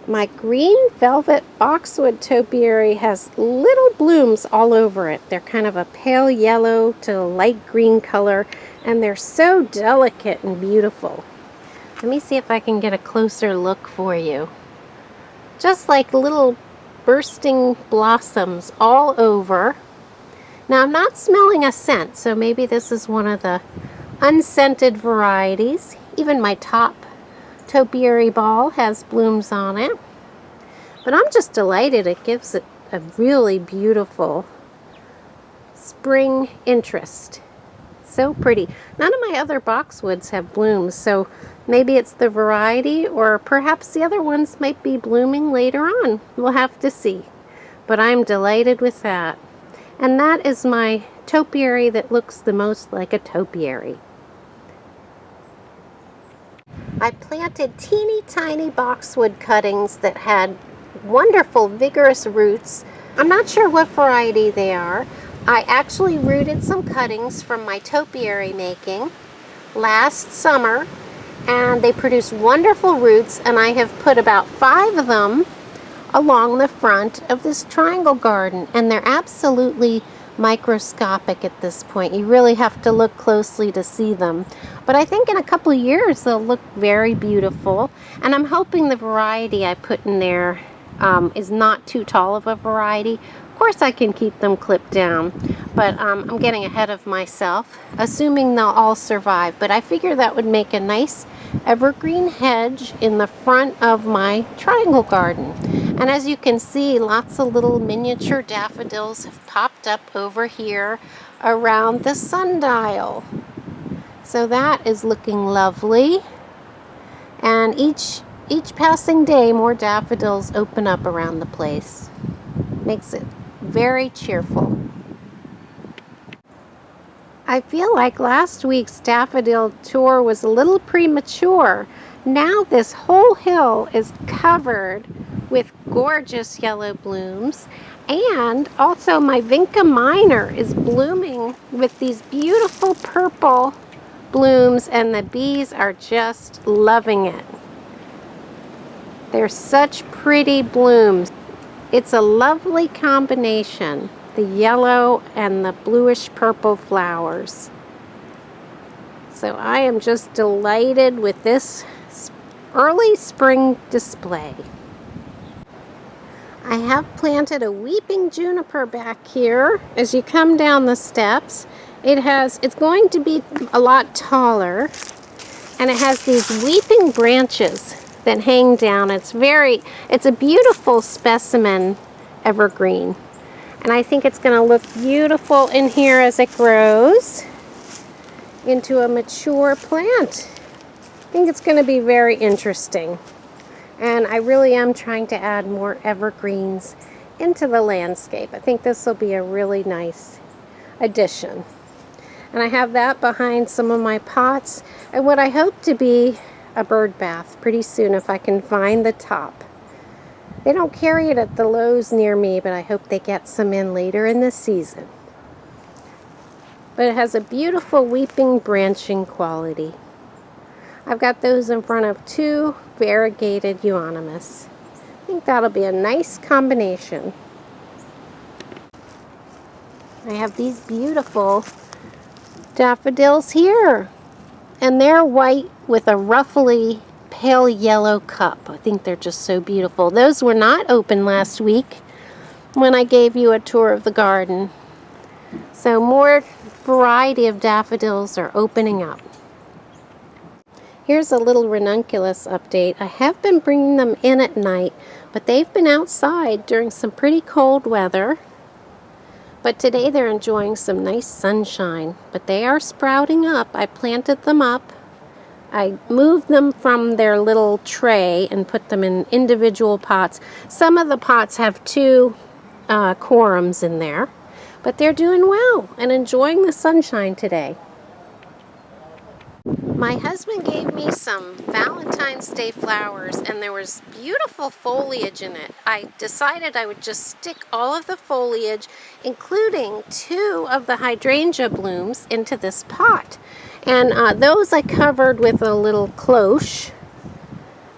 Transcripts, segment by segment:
My green velvet boxwood topiary has little blooms all over it. They're kind of a pale yellow to light green color, and they're so delicate and beautiful. Let me see if I can get a closer look for you. Just like little bursting blossoms all over. Now I'm not smelling a scent, so maybe this is one of the unscented varieties. Even my top topiary ball has blooms on it. But I'm just delighted. It gives it a really beautiful spring interest. So pretty. None of my other boxwoods have blooms, so maybe it's the variety, or perhaps the other ones might be blooming later on. We'll have to see. But I'm delighted with that. And that is my topiary that looks the most like a topiary. I planted teeny tiny boxwood cuttings that had wonderful vigorous roots. I'm not sure what variety they are. I actually rooted some cuttings from my topiary making last summer, and they produced wonderful roots, and I have put about 5 of them along the front of this triangle garden, and they're absolutely microscopic at this point. You really have to look closely to see them. But I think in a couple of years they'll look very beautiful, and I'm hoping the variety I put in there is not too tall of a variety. Of course I can keep them clipped down, but I'm getting ahead of myself, assuming they'll all survive. But I figure that would make a nice evergreen hedge in the front of my triangle garden. And as you can see, lots of little miniature daffodils have popped up over here around the sundial. So that is looking lovely. And each passing day, more daffodils open up around the place. Makes it very cheerful. I feel like last week's daffodil tour was a little premature. Now this whole hill is covered with gorgeous yellow blooms, and also my Vinca minor is blooming with these beautiful purple blooms, and the bees are just loving it. They're such pretty blooms. It's a lovely combination, the yellow and the bluish purple flowers. So I am just delighted with this early spring display. I have planted a weeping juniper back here. As you come down the steps, it's going to be a lot taller, and it has these weeping branches that hang down. It's a beautiful specimen evergreen, and I think it's going to look beautiful in here as it grows into a mature plant. I think it's going to be very interesting. And I really am trying to add more evergreens into the landscape. I think this will be a really nice addition. And I have that behind some of my pots, and what I hope to be a bird bath pretty soon if I can find the top. They don't carry it at the Lowe's near me, but I hope they get some in later in the season. But it has a beautiful weeping branching quality. I've got those in front of 2 variegated euonymus. I think that'll be a nice combination. I have these beautiful daffodils here, and they're white with a ruffly pale yellow cup. I think they're just so beautiful. Those were not open last week when I gave you a tour of the garden. So more variety of daffodils are opening up. Here's a little ranunculus update. I have been bringing them in at night, but they've been outside during some pretty cold weather. But today they're enjoying some nice sunshine. But they are sprouting up. I planted them up. I moved them from their little tray and put them in individual pots. Some of the pots have 2 corums in there, but they're doing well and enjoying the sunshine today. My husband gave me some Valentine's Day flowers, and there was beautiful foliage in it. I decided I would just stick all of the foliage, including 2 of the hydrangea blooms, into this pot. And those I covered with a little cloche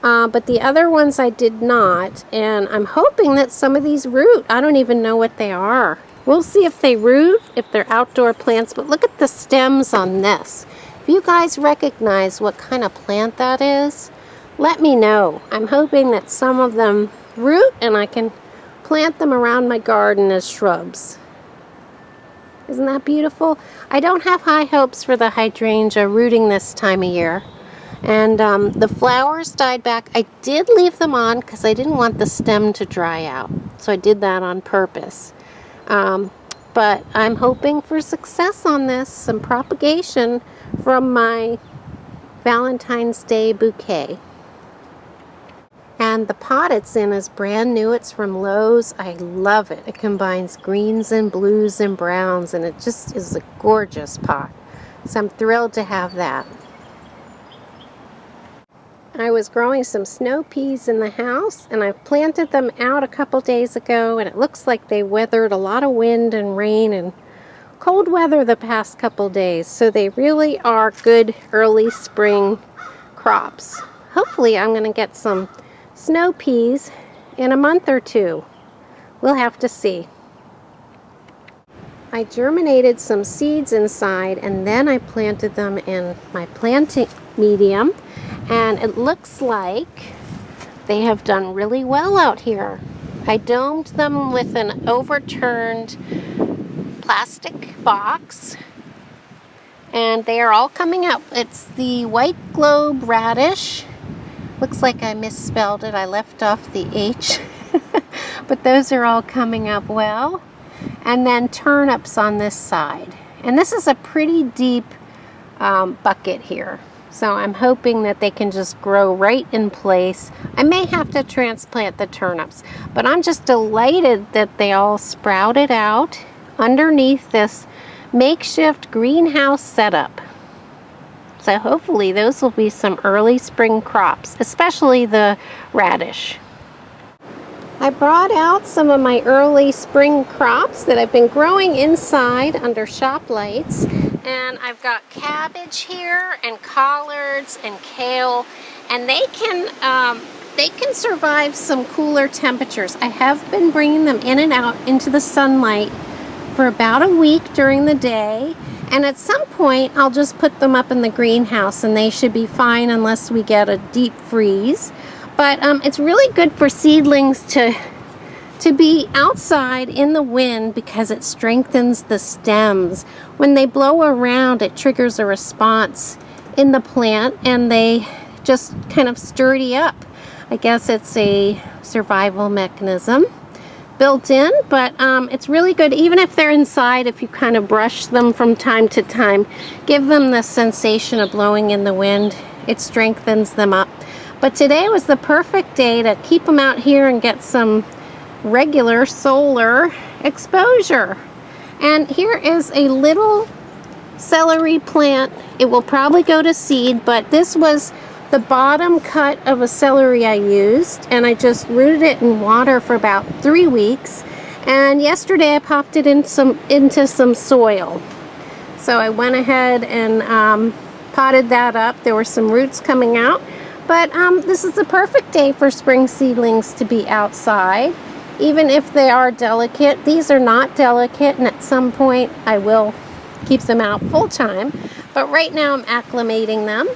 but the other ones I did not, and I'm hoping that some of these root. I don't even know what they are. We'll see if they root, if they're outdoor plants, but look at the stems on this. If you guys recognize what kind of plant that is, let me know. I'm hoping that some of them root and I can plant them around my garden as shrubs. Isn't that beautiful? I don't have high hopes for the hydrangea rooting this time of year. And the flowers died back. I did leave them on because I didn't want the stem to dry out. So I did that on purpose. But I'm hoping for success on this, some propagation from my Valentine's Day bouquet. And the pot it's in is brand new. It's from Lowe's. I love it. It combines greens and blues and browns, and it just is a gorgeous pot. So I'm thrilled to have that. I was growing some snow peas in the house, and I planted them out a couple days ago, and it looks like they weathered a lot of wind and rain and cold weather the past couple days. So they really are good early spring crops. Hopefully I'm going to get some snow peas in a month or two. We'll have to see. I germinated some seeds inside, and then I planted them in my planting medium, and it looks like they have done really well out here. I domed them with an overturned plastic box, and they are all coming up. It's the white globe radish. Looks like I misspelled it. I left off the H. But those are all coming up well. And then turnips on this side. And this is a pretty deep bucket here. So I'm hoping that they can just grow right in place. I may have to transplant the turnips. But I'm just delighted that they all sprouted out underneath this makeshift greenhouse setup. So hopefully those will be some early spring crops, especially the radish. I brought out some of my early spring crops that I've been growing inside under shop lights. And I've got cabbage here and collards and kale, and they can survive some cooler temperatures. I have been bringing them in and out into the sunlight for about a week during the day. And at some point, I'll just put them up in the greenhouse, and they should be fine unless we get a deep freeze. But it's really good for seedlings to be outside in the wind because it strengthens the stems. When they blow around, it triggers a response in the plant, and they just kind of sturdy up. I guess it's a survival mechanism built in, but it's really good even if they're inside. If you kind of brush them from time to time, give them the sensation of blowing in the wind, it strengthens them up. But today was the perfect day to keep them out here and get some regular solar exposure. And here is a little celery plant. It will probably go to seed, but this was the bottom cut of a celery I used, and I just rooted it in water for about 3 weeks. And yesterday I popped it into some soil. So I went ahead and potted that up. There were some roots coming out, but this is the perfect day for spring seedlings to be outside, even if they are delicate. These are not delicate, and at some point I will keep them out full time, but right now I'm acclimating them.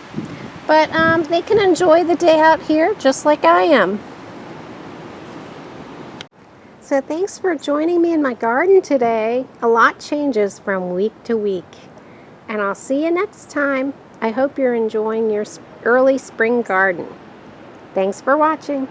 But they can enjoy the day out here just like I am. So thanks for joining me in my garden today. A lot changes from week to week. And I'll see you next time. I hope you're enjoying your early spring garden. Thanks for watching.